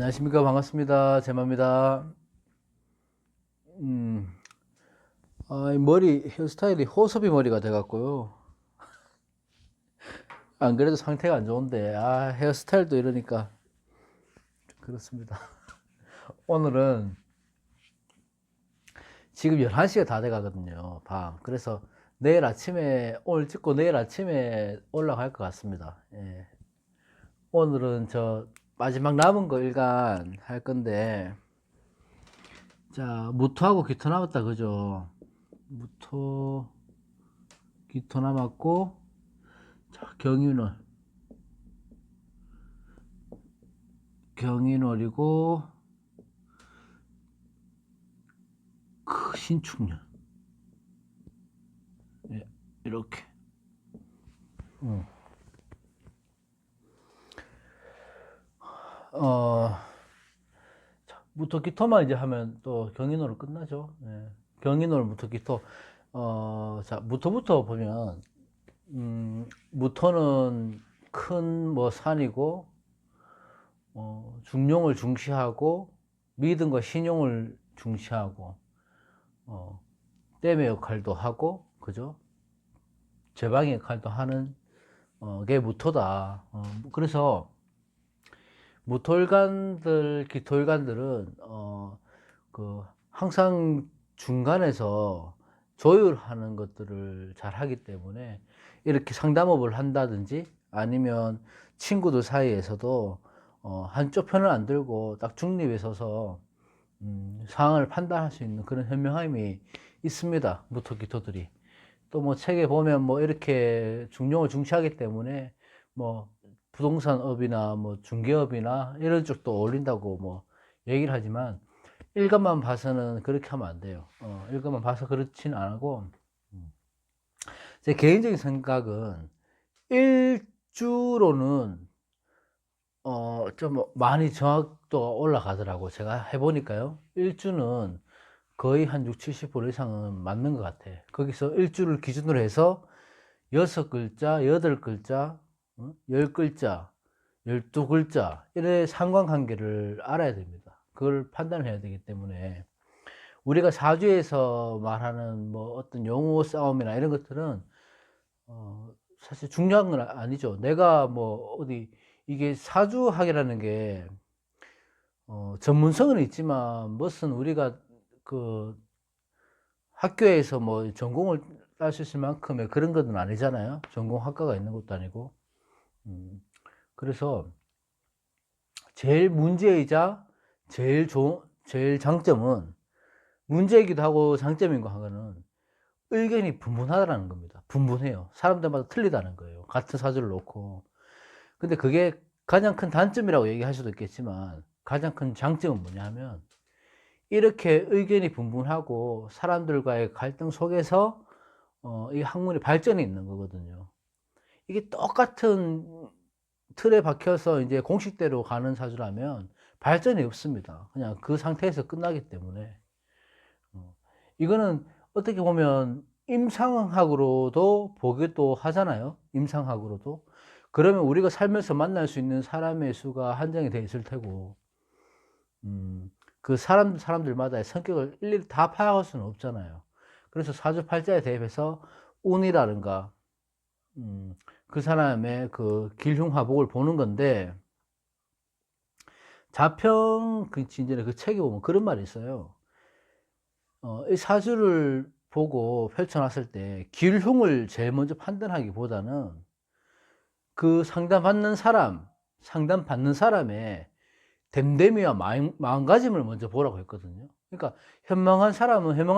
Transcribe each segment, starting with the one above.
안녕하십니까. 반갑습니다. 제마입니다. 음, 이 머리 헤어스타일이 호섭이 머리가 돼갖고요. 안 그래도 상태가 안 좋은데, 헤어스타일도 이러니까 좀 그렇습니다. 오늘은 지금 11시가 다 돼가거든요. 밤. 그래서 내일 아침에, 오늘 찍고 내일 아침에 올라갈 것 같습니다. 예. 오늘은 저 마지막 남은 거 일간 할 건데, 자, 무토하고 기토 남았다, 그죠? 무토, 기토 남았고, 자, 경인월이고 신축년. 예, 이렇게. 음. 어, 무토기토만 이제 하면 또 경인월로 끝나죠. 예. 경인월 무토기토. 자, 무토부터 보면 무토는 큰 뭐 산이고 중용을 중시하고 믿음과 신용을 중시하고 댐의 역할도 하고, 그죠? 제방의 역할도 하는 게 무토다. 그래서 무토일간들, 기토일간들은 항상 중간에서 조율하는 것들을 잘 하기 때문에 이렇게 상담업을 한다든지 아니면 친구들 사이에서도 한쪽 편을 안 들고 딱 중립에 서서 상황을 판단할 수 있는 그런 현명함이 있습니다. 무토 기토들이. 또 뭐 책에 보면 뭐 이렇게 중용을 중시하기 때문에 뭐 부동산업이나 뭐 중개업이나 이런 쪽도 어울린다고 뭐 얘기를 하지만 일간만 봐서는 그렇게 하면 안 돼요. 일간만 봐서 그렇지는 않고 제 개인적인 생각은 일주로는 좀 많이 정확도가 올라가더라고. 제가 해보니까요. 일주는 거의 한 6, 70% 이상은 맞는 것 같아. 거기서 일주를 기준으로 해서 6글자, 8글자, 10글자, 12글자, 이래 상관관계를 알아야 됩니다. 그걸 판단해야 되기 때문에 우리가 사주에서 말하는 뭐 어떤 용어 싸움이나 이런 것들은 사실 중요한 건 아니죠. 내가 뭐 어디 이게 사주학이라는 게 전문성은 있지만 무슨 우리가 그 학교에서 뭐 전공을 딸 수 있을 만큼의 그런 것은 아니잖아요. 전공 학과가 있는 것도 아니고. 그래서 제일 문제이자 제일 장점은 문제이기도 하고 장점인 거 하나는 의견이 분분하다는 겁니다. 분분해요. 사람들마다 틀리다는 거예요. 같은 사주를 놓고. 근데 그게 가장 큰 단점이라고 얘기할 수도 있겠지만 가장 큰 장점은 뭐냐 하면 이렇게 의견이 분분하고 사람들과의 갈등 속에서 이 학문이 발전이 있는 거거든요. 이게 똑같은 틀에 박혀서 이제 공식대로 가는 사주라면 발전이 없습니다. 그냥 그 상태에서 끝나기 때문에. 이거는 어떻게 보면 임상학으로도 보기도 하잖아요. 임상학으로도. 그러면 우리가 살면서 만날 수 있는 사람의 수가 한정이 되어 있을 테고, 그 사람들마다의 성격을 일일이 다 파악할 수는 없잖아요. 그래서 사주팔자에 대입해서 운이라든가, 그 사람의 그 길흉화복을 보는 건데, 자평 그 진전에 그 책에 보면 그런 말이 있어요. 이 사주를 보고 펼쳐놨을 때 길흉을 제일 먼저 판단하기보다는 그 상담받는 사람의 됨됨이와 마음가짐을 먼저 보라고 했거든요. 그러니까 현명한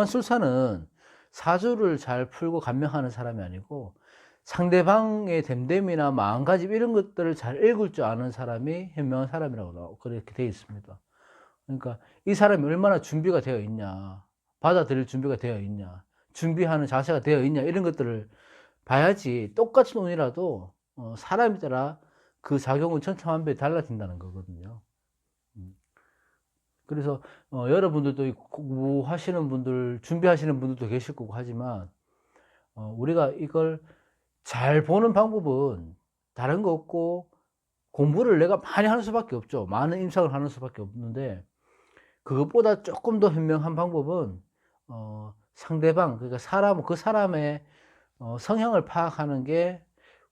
술사는 사주를 잘 풀고 감명하는 사람이 아니고 상대방의 됨됨이나 마음가짐 이런 것들을 잘 읽을 줄 아는 사람이 현명한 사람이라고 그렇게 되어 있습니다. 그러니까 이 사람이 얼마나 준비가 되어 있냐, 받아들일 준비가 되어 있냐, 준비하는 자세가 되어 있냐 이런 것들을 봐야지. 똑같은 운이라도 사람에 따라 그 작용은 천차만별이 달라진다는 거거든요. 음. 그래서 여러분들도 공부하시는 분들, 준비하시는 분들도 계실 거고 하지만 우리가 이걸 잘 보는 방법은 다른 거 없고 공부를 내가 많이 하는 수밖에 없죠. 많은 임상을 하는 수밖에 없는데, 그것보다 조금 더 현명한 방법은 상대방, 그러니까 그 사람의 성향을 파악하는 게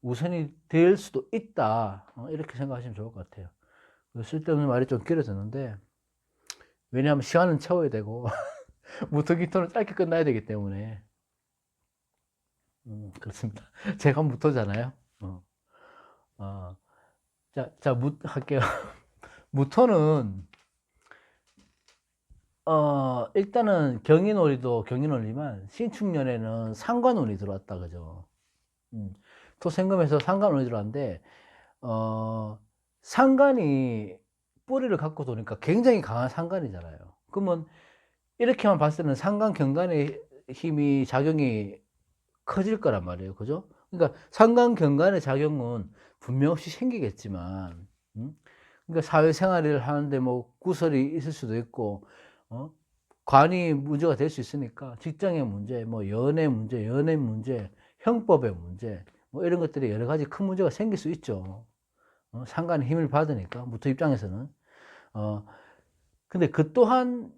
우선이 될 수도 있다. 이렇게 생각하시면 좋을 것 같아요. 쓸데없는 말이 좀 길어졌는데, 왜냐하면 시간은 채워야 되고 무토기토는 짧게 끝나야 되기 때문에. 그렇습니다. 제가 무토잖아요. 어. 어. 자, 할게요. 무토는 일단은 경인월이도 경인월이지만 신축년에는 상관운이 들어왔다, 그죠? 토생금에서 상관운이 들어왔는데 상관이 뿌리를 갖고 도니까 굉장히 강한 상관이잖아요. 그러면 이렇게만 봤을 때는 상관 경관의 힘이 작용이 커질 거란 말이에요, 그죠? 그러니까 상관 경관의 작용은 분명 없이 생기겠지만, 그러니까 사회생활을 하는데 뭐 구설이 있을 수도 있고, 관이 문제가 될 수 있으니까 직장의 문제, 뭐 연애 문제, 연애 문제, 형법의 문제, 뭐 이런 것들이 여러 가지 큰 문제가 생길 수 있죠. 상관의 힘을 받으니까 무토 입장에서는. 근데 그 또한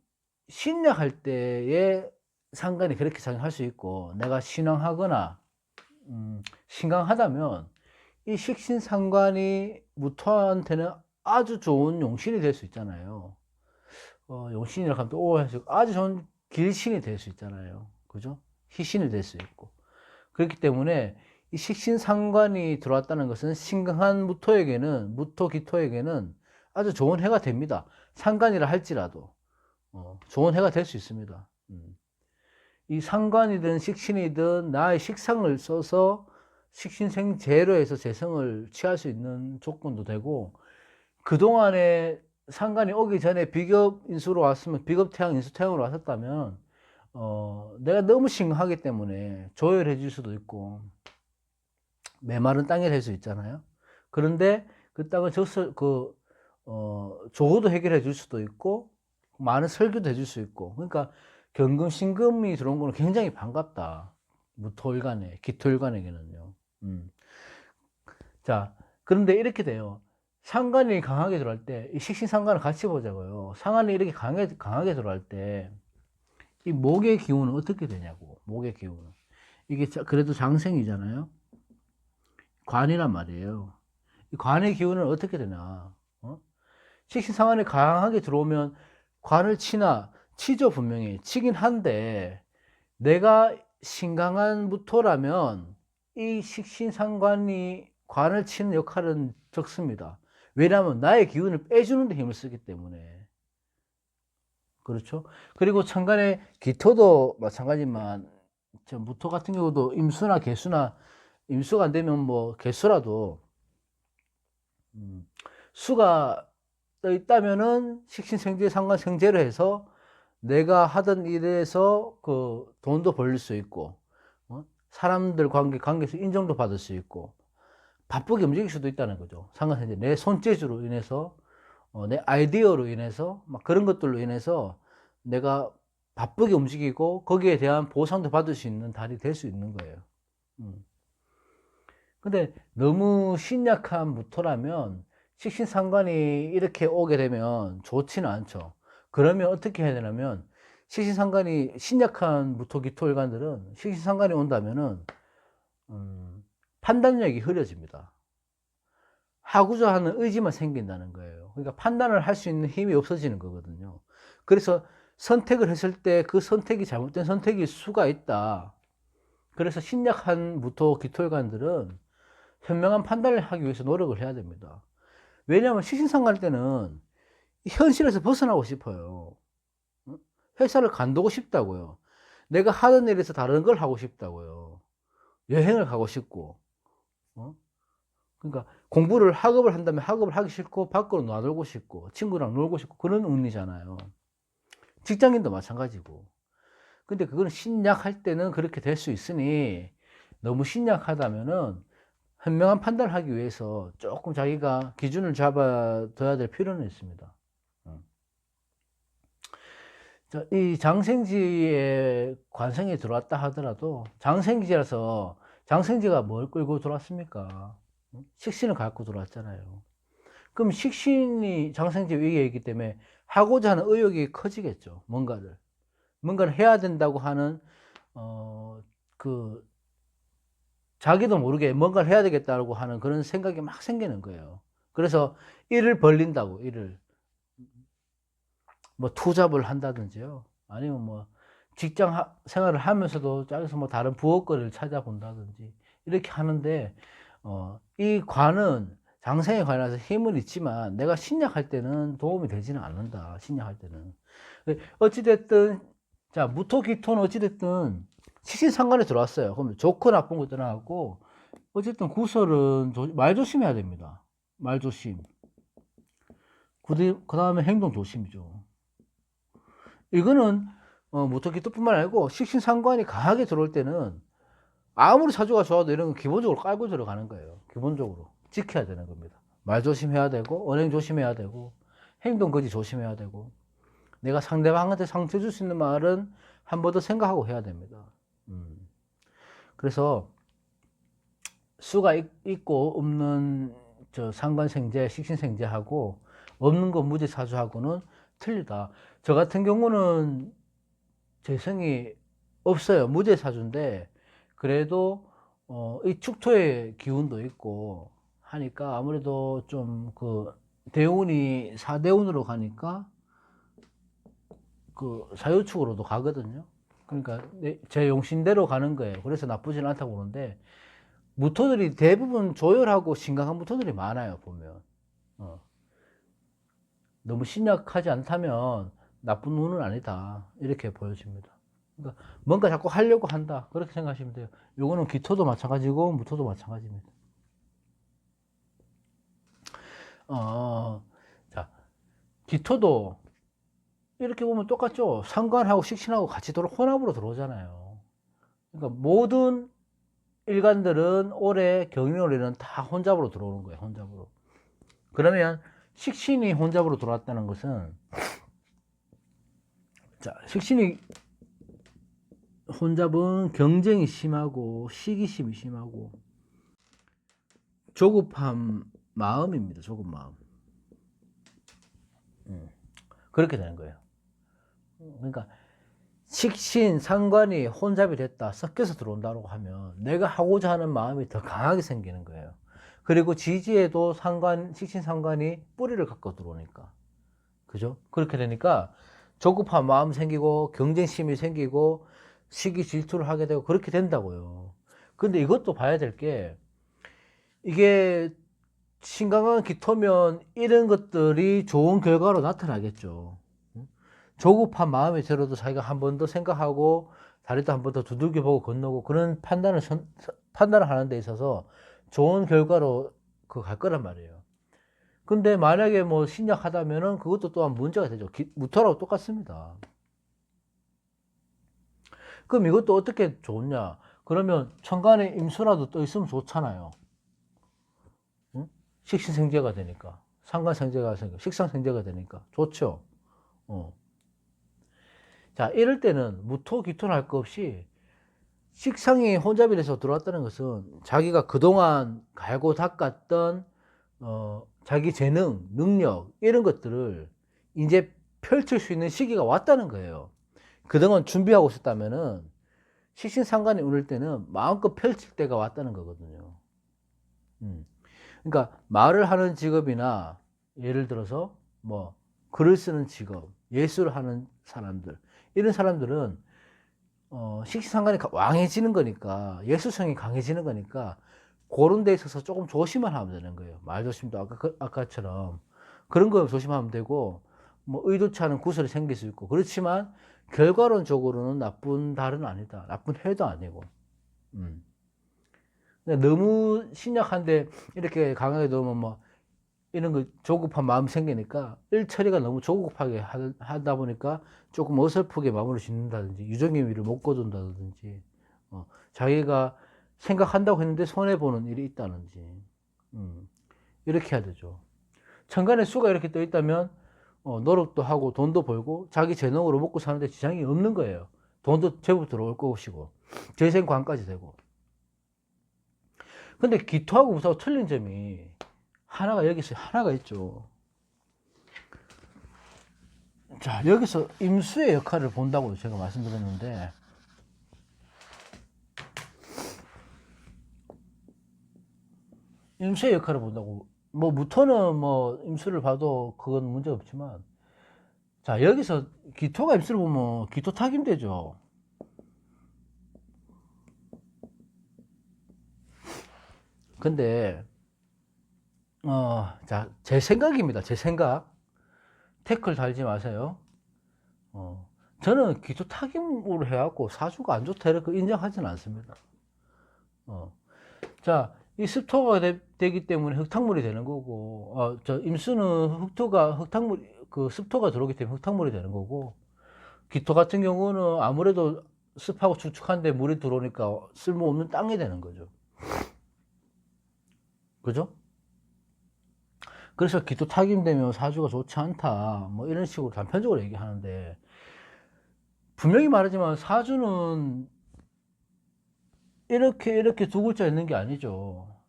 신약할 때에 상관이 그렇게 작용할 수 있고, 내가 신왕하거나 신강하다면 이 식신상관이 무토한테는 아주 좋은 용신이 될 수 있잖아요. 용신이라고 하면 또 오해서 아주 좋은 길신이 될 수 있잖아요. 그죠? 희신이 될 수 있고. 그렇기 때문에 이 식신상관이 들어왔다는 것은 신강한 무토에게는, 무토기토에게는 아주 좋은 해가 됩니다. 상관이라 할지라도 좋은 해가 될 수 있습니다. 이 상관이든 식신이든 나의 식상을 써서 식신생재로 해서 재성을 취할 수 있는 조건도 되고, 그동안에 상관이 오기 전에 비겁인수로 왔으면, 비겁태양, 인수태양으로 왔었다면 내가 너무 심하기 때문에 조열해 줄 수도 있고, 메마른 땅이 될 수 있잖아요. 그런데 그 땅을 조호도 해결해 줄 수도 있고, 많은 설교도 해줄 수 있고, 그러니까 경금, 신금이 들어온 거는 굉장히 반갑다. 무토일간에, 기토일간에게는요. 자, 그런데 이렇게 돼요. 상관이 강하게 들어갈 때, 이 식신상관을 같이 보자고요. 상관이 이렇게 강하게 들어갈 때, 이 목의 기운은 어떻게 되냐고, 목의 기운은. 이게 그래도 장생이잖아요. 관이란 말이에요. 이 관의 기운은 어떻게 되나. 식신상관이 강하게 들어오면 관을 치죠, 분명히. 치긴 한데, 내가 신강한 무토라면 이 식신상관이 관을 치는 역할은 적습니다. 왜냐하면 나의 기운을 빼주는 데 힘을 쓰기 때문에. 그렇죠? 그리고 천간의 기토도 마찬가지지만, 무토 같은 경우도 임수나 개수나, 임수가 안 되면 뭐 개수라도 수가 떠 있다면은 식신생재 상관생재로 해서 내가 하던 일에서 그 돈도 벌릴 수 있고, 사람들 관계에서 인정도 받을 수 있고, 바쁘게 움직일 수도 있다는 거죠. 상관생재, 내 손재주로 인해서, 내 아이디어로 인해서, 막 그런 것들로 인해서 내가 바쁘게 움직이고 거기에 대한 보상도 받을 수 있는 달이 될 수 있는 거예요. 근데 너무 신약한 무토라면 식신상관이 이렇게 오게 되면 좋지는 않죠. 그러면 어떻게 해야 되냐면, 식신상관이 신약한 무토기토일간들은 식신상관이 온다면은 판단력이 흐려집니다. 하고자 하는 의지만 생긴다는 거예요. 그러니까 판단을 할 수 있는 힘이 없어지는 거거든요. 그래서 선택을 했을 때 그 선택이 잘못된 선택일 수가 있다. 그래서 신약한 무토기토일간들은 현명한 판단을 하기 위해서 노력을 해야 됩니다. 왜냐하면 식신상관일 때는 현실에서 벗어나고 싶어요. 회사를 간두고 싶다고요. 내가 하던 일에서 다른 걸 하고 싶다고요. 여행을 가고 싶고, 그러니까 공부를 학업을 한다면 학업을 하기 싫고 밖으로 나돌고 싶고 친구랑 놀고 싶고 그런 운이잖아요. 직장인도 마찬가지고. 근데 그거는 신약할 때는 그렇게 될 수 있으니, 너무 신약하다면은 현명한 판단을 하기 위해서 조금 자기가 기준을 잡아둬야 될 필요는 있습니다. 이 장생지에 관성이 들어왔다 하더라도, 장생지라서, 장생지가 뭘 끌고 들어왔습니까? 식신을 갖고 들어왔잖아요. 그럼 식신이 장생지 위기에 있기 때문에 하고자 하는 의욕이 커지겠죠. 뭔가를 해야 된다고 하는 그 자기도 모르게 뭔가를 해야 되겠다고 하는 그런 생각이 막 생기는 거예요. 그래서 일을 벌린다고, 일을 뭐 투잡을 한다든지요. 아니면 뭐 직장 생활을 하면서도 저기서 뭐 다른 부업거리를 찾아본다든지 이렇게 하는데, 이 관은 장생에 관해서 힘은 있지만 내가 신약할 때는 도움이 되지는 않는다. 신약할 때는. 어찌됐든, 자, 무토기토는 어찌됐든 식신상관에 들어왔어요. 그러면 좋고 나쁜 거 떠나고, 어쨌든 구설은 말 조심해야 됩니다. 말 조심. 그 다음에 행동 조심이죠. 이거는 무토기토뿐만 아니고 식신상관이 강하게 들어올 때는 아무리 사주가 좋아도 이런 건 기본적으로 깔고 들어가는 거예요. 기본적으로 지켜야 되는 겁니다. 말 조심해야 되고, 언행 조심해야 되고, 행동 거지 조심해야 되고, 내가 상대방한테 상처 줄 수 있는 말은 한 번 더 생각하고 해야 됩니다. 그래서 수가 있고 없는 저 상관생재, 식신생재하고 없는 거 무지사주하고는 틀리다. 저 같은 경우는 재성이 없어요. 무제사주인데 그래도 이 축토의 기운도 있고 하니까 아무래도 좀 그 대운이 사대운으로 가니까 그 사유축으로도 가거든요. 그러니까 제 용신대로 가는 거예요. 그래서 나쁘진 않다고 보는데, 무토들이 대부분 조열하고 심각한 무토들이 많아요, 보면. 너무 신약하지 않다면 나쁜 운은 아니다, 이렇게 보여집니다. 그러니까 뭔가 자꾸 하려고 한다, 그렇게 생각하시면 돼요. 요거는 기토도 마찬가지고 무토도 마찬가지입니다. 자, 기토도 이렇게 보면 똑같죠. 상관하고 식신하고 같이 혼합으로 들어오잖아요. 그러니까 모든 일간들은 올해 경인월에는 다 혼잡으로 들어오는 거예요. 혼잡으로. 그러면 식신이 혼잡으로 들어왔다는 것은, 자, 식신이 혼잡은 경쟁이 심하고 시기심이 심하고 조급한 마음입니다. 조급 마음. 그렇게 되는 거예요. 그러니까 식신, 상관이 혼잡이 됐다, 섞여서 들어온다고 하면 내가 하고자 하는 마음이 더 강하게 생기는 거예요. 그리고 지지에도 식신, 상관이 뿌리를 갖고 들어오니까. 그죠? 그렇게 되니까 조급한 마음 생기고 경쟁심이 생기고 시기 질투를 하게 되고 그렇게 된다고요. 근데 이것도 봐야 될 게, 이게 신강한 기토면 이런 것들이 좋은 결과로 나타나겠죠. 조급한 마음이 들어도 자기가 한 번 더 생각하고 다리도 한 번 더 두들겨 보고 건너고 그런 판단을 하는 데 있어서 좋은 결과로 갈 거란 말이에요. 근데 만약에 뭐 신약하다면은 그것도 또한 문제가 되죠. 무토라고 똑같습니다. 그럼 이것도 어떻게 좋냐? 그러면 천간에 임수라도 떠 있으면 좋잖아요. 응? 식신생재가 되니까, 상관생재가 되니까, 식상생재가 되니까 좋죠. 자, 이럴 때는 무토, 기토는 할 거 없이 식상이 혼잡이 돼서 들어왔다는 것은 자기가 그동안 갈고 닦았던 자기 재능, 능력 이런 것들을 이제 펼칠 수 있는 시기가 왔다는 거예요. 그동안 준비하고 있었다면은 식신상관이 오를 때는 마음껏 펼칠 때가 왔다는 거거든요. 그러니까 말을 하는 직업이나 예를 들어서 뭐 글을 쓰는 직업, 예술을 하는 사람들, 이런 사람들은 식신상관이 왕해지는 거니까, 예술성이 강해지는 거니까 그런 데 있어서 조금 조심을 하면 되는 거예요. 말 조심도 아까처럼 그런 거 조심하면 되고, 뭐 의도치 않은 구설이 생길 수 있고, 그렇지만 결과론적으로는 나쁜 달은 아니다, 나쁜 해도 아니고. 너무 신약한데 이렇게 강하게 넣으면 뭐 이런 거 조급한 마음이 생기니까 일 처리가 너무 조급하게 하다 보니까 조금 어설프게 마무리 짓는다든지 유종의 미를 못 거둔다든지, 자기가 생각한다고 했는데 손해보는 일이 있다든지, 이렇게 해야 되죠. 천간에 수가 이렇게 떠 있다면 노력도 하고 돈도 벌고 자기 재능으로 먹고 사는데 지장이 없는 거예요. 돈도 제법 들어올 것이고 재생관까지 되고. 근데 기토하고 무사하고 틀린 점이, 하나가 여기 있어요. 하나가 있죠. 자, 여기서 임수의 역할을 본다고 제가 말씀드렸는데, 임수의 역할을 본다고, 뭐, 무토는 뭐, 임수를 봐도 그건 문제 없지만, 자, 여기서 기토가 임수를 보면 기토 타김 되죠. 근데, 자, 제 생각입니다. 제 생각. 태클 달지 마세요. 저는 기토 타김으로 해갖고 사주가 안 좋다 이렇게 인정하지는 않습니다. 자, 이 습토가 되기 때문에 흙탕물이 되는 거고, 저 임수는 흙탕물, 그 습토가 들어오기 때문에 흙탕물이 되는 거고, 기토 같은 경우는 아무래도 습하고 축축한데 물이 들어오니까 쓸모없는 땅이 되는 거죠. 그죠? 그래서 기토 타김되면 사주가 좋지 않다, 뭐 이런 식으로 단편적으로 얘기하는데, 분명히 말하지만 사주는 이렇게 두 글자 있는 게 아니죠.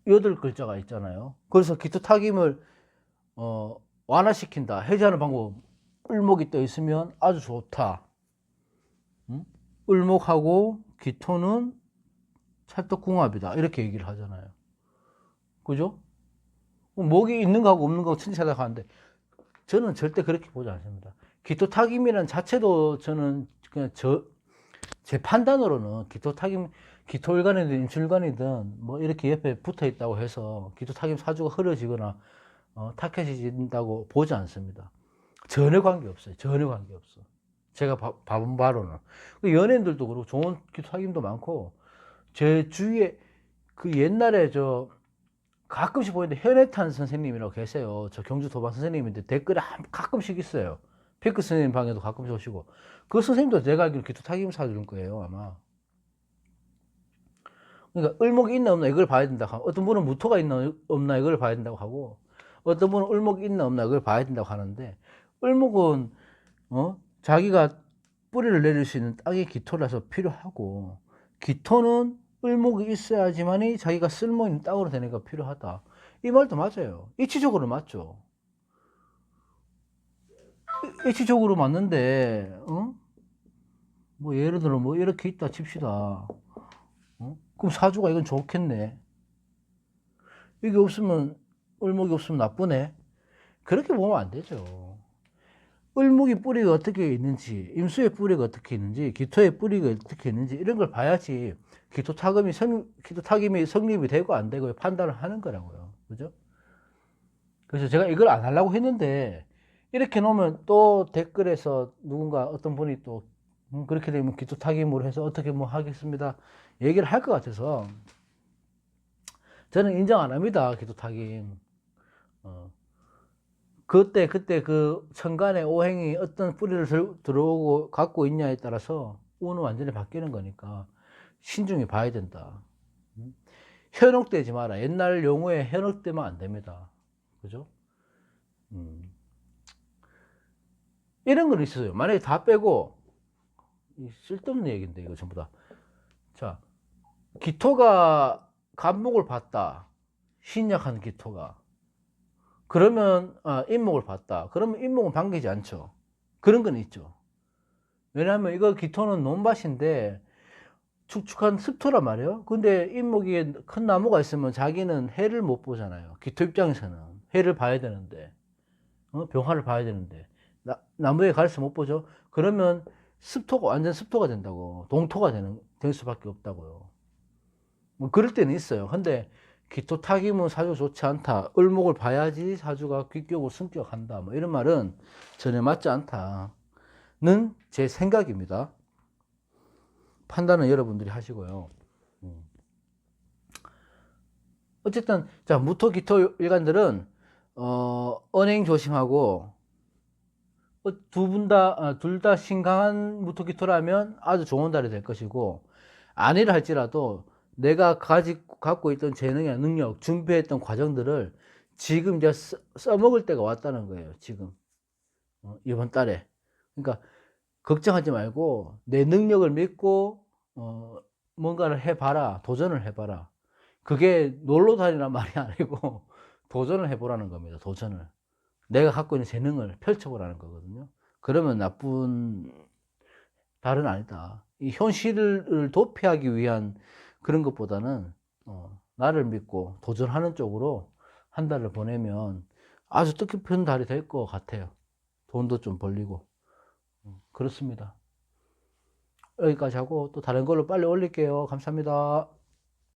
8글자가 있잖아요. 그래서 기토 타김을 완화시킨다, 해제하는 방법, 을목이 떠 있으면 아주 좋다. 응? 을목하고 기토는 찰떡궁합이다, 이렇게 얘기를 하잖아요. 그죠? 목이 있는 거하고 없는 거하고 천지차별하는데, 저는 절대 그렇게 보지 않습니다. 기토 타김이라는 자체도 저는 그냥 제 판단으로는 기토 타김, 기토일간이든 임술관이든 뭐 이렇게 옆에 붙어 있다고 해서 기토 타김 사주가 흐려지거나 탁해진다고 보지 않습니다. 전혀 관계없어요. 전혀 관계없어. 제가 봐본 바로는. 연예인들도 그렇고 좋은 기토 타김도 많고, 제 주위에 그 옛날에 저 가끔씩 보이는데 현해탄 선생님이라고 계세요. 저 경주 도방 선생님인데 댓글에 가끔씩 있어요. 피크 선생님 방에도 가끔씩 오시고, 그 선생님도 제가 알기로 기토 타김 사주는 거예요, 아마. 그러니까 을목이 있나 없나 이걸 봐야 된다고 하고, 어떤 분은 무토가 있나 없나 이걸 봐야 된다고 하고, 어떤 분은 을목이 있나 없나 이걸 봐야 된다고 하는데, 을목은 자기가 뿌리를 내릴 수 있는 땅의 기토라서 필요하고, 기토는 을목이 있어야지만이 자기가 쓸모있는 땅으로 되니까 필요하다. 이 말도 맞아요. 이치적으로 맞죠. 이치적으로 맞는데, 뭐 예를 들어 뭐 이렇게 있다 칩시다. 그럼 사주가 이건 좋겠네. 이게 없으면, 을목이 없으면 나쁘네. 그렇게 보면 안 되죠. 을목이 뿌리가 어떻게 있는지, 임수의 뿌리가 어떻게 있는지, 기토의 뿌리가 어떻게 있는지, 이런 걸 봐야지 기토 타김이 성립이 되고 안 되고 판단을 하는 거라고요. 그죠? 그래서 제가 이걸 안 하려고 했는데, 이렇게 놓으면 또 댓글에서 누군가 어떤 분이 또 그렇게 되면 기토 타김으로 해서 어떻게 뭐 하겠습니다, 얘기를 할 것 같아서 저는 인정 안 합니다. 기토 타김. 그때 그 천간의 오행이 어떤 뿌리를 들어오고 갖고 있냐에 따라서 운은 완전히 바뀌는 거니까 신중히 봐야 된다. 현혹되지 마라. 옛날 용어에 현혹되면 안 됩니다. 그죠? 이런 건 있어요. 만약에 다 빼고, 쓸데없는 얘기인데 이거 전부 다. 자, 기토가 간목을 봤다. 신약한 기토가. 그러면 인목을 봤다. 그러면 인목은 반기지 않죠. 그런 건 있죠. 왜냐하면 이거 기토는 논밭인데 축축한 습토란 말이에요. 근데 인목에 큰 나무가 있으면 자기는 해를 못 보잖아요. 기토 입장에서는 해를 봐야 되는데, 병화를 봐야 되는데, 나무에 가려서 못 보죠. 그러면 습토가 완전 습토가 된다고, 동토가 될 수밖에 없다고요. 뭐 그럴 때는 있어요. 근데 기토 타김은 사주 좋지 않다, 을목을 봐야지 사주가 귀격으로 승격한다, 뭐 이런 말은 전혀 맞지 않다는 제 생각입니다. 판단은 여러분들이 하시고요. 어쨌든 자, 무토 기토 일간들은 언행 조심하고, 둘 다 신강한 무토 기토라면 아주 좋은 달이 될 것이고, 아니라 할지라도 내가 갖고 있던 재능이나 능력, 준비했던 과정들을 지금 이제 써먹을 때가 왔다는 거예요. 지금 이번 달에. 그러니까 걱정하지 말고 내 능력을 믿고 뭔가를 해봐라, 도전을 해봐라. 그게 놀러 다니란 말이 아니고 도전을 해 보라는 겁니다, 도전을. 내가 갖고 있는 재능을 펼쳐 보라는 거거든요. 그러면 나쁜 달은 아니다. 이 현실을 도피하기 위한 그런 것보다는 나를 믿고 도전하는 쪽으로 한 달을 보내면 아주 뜻깊은 달이 될 것 같아요. 돈도 좀 벌리고. 그렇습니다. 여기까지 하고 또 다른 걸로 빨리 올릴게요. 감사합니다.